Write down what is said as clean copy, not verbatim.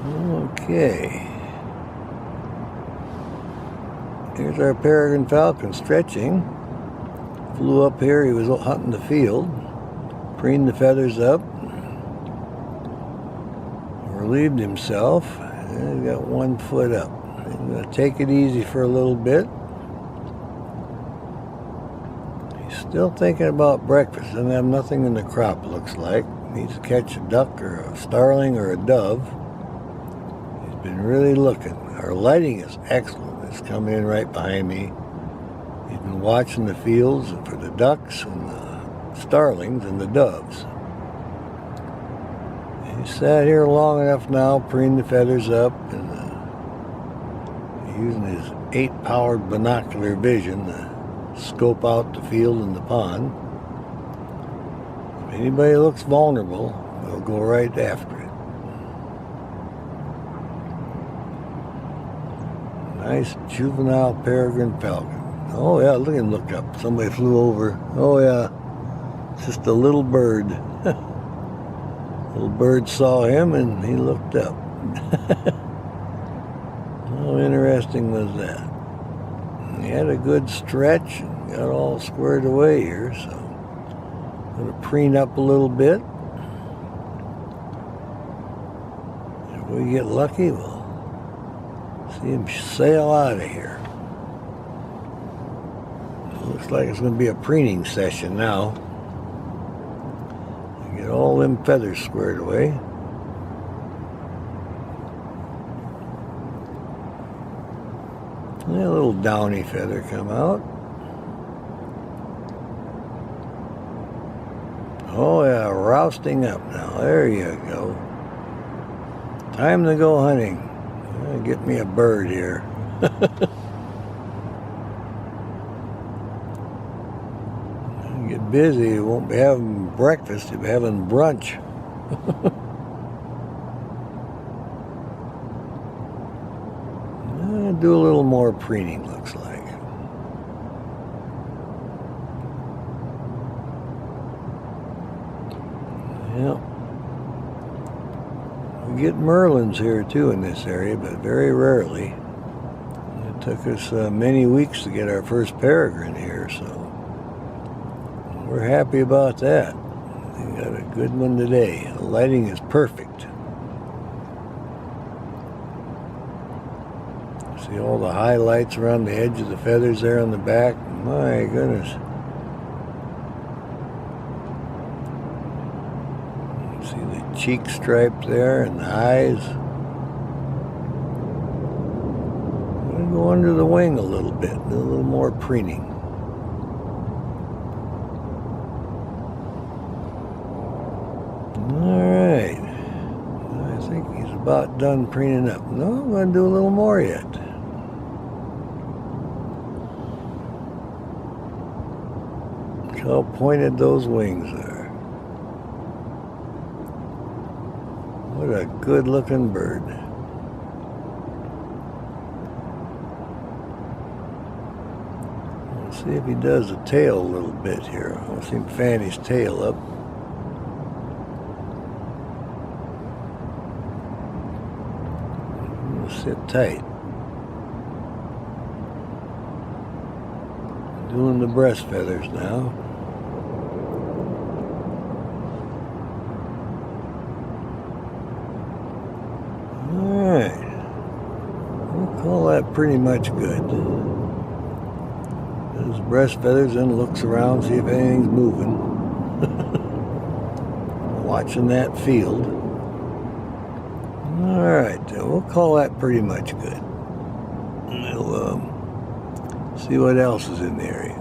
Okay. Here's our Peregrine Falcon stretching. Flew up here, he was hunting the field. Preened the feathers up. Relieved himself. And he's got 1 foot up. I'm going to take it easy for a little bit. He's still thinking about breakfast. Doesn't have nothing in the crop, looks like. Needs to catch a duck or a starling or a dove. He's been really looking. Our lighting is excellent. It's come in right behind me. He's been watching the fields for the ducks and the starlings and the doves. He sat here long enough now, preened the feathers up, and using his 8-powered binocular vision to scope out the field and the pond. If anybody looks vulnerable, we'll go right after it. Nice juvenile Peregrine Falcon. Oh yeah, look at him look up. Somebody flew over. Oh yeah, it's just a little bird. Little bird saw him and he looked up. How interesting was that? He had a good stretch and got all squared away here, so I'm going to preen up a little bit. If we get lucky, we'll see him sail out of here. It looks like it's going to be a preening session now. Get all them feathers squared away. And a little downy feather come out. Oh yeah, rousting up now. There you go. Time to go hunting. Get me a bird here. Get busy, you won't be having breakfast, you'll be having brunch. Do a little more preening, looks like. Yep. We get merlins here too in this area, but very rarely. It took us many weeks to get our first peregrine here, so we're happy about that. We got a good one today. The lighting is perfect. See all the highlights around the edge of the feathers there on the back? My goodness. See the cheek stripe there and the eyes. I'm going to go under the wing a little bit, do a little more preening. Alright, I think he's about done preening up. No, I'm going to do a little more yet. Look how pointed those wings are. What a good looking bird. Let's see if he does the tail a little bit here. I want to see him fan his tail up. Sit tight. Doing the breast feathers now. Alright. We'll call that pretty much good. Does breast feathers and looks around, see if anything's moving. Watching that field. Alright, we'll call that pretty much good. We'll see what else is in the area.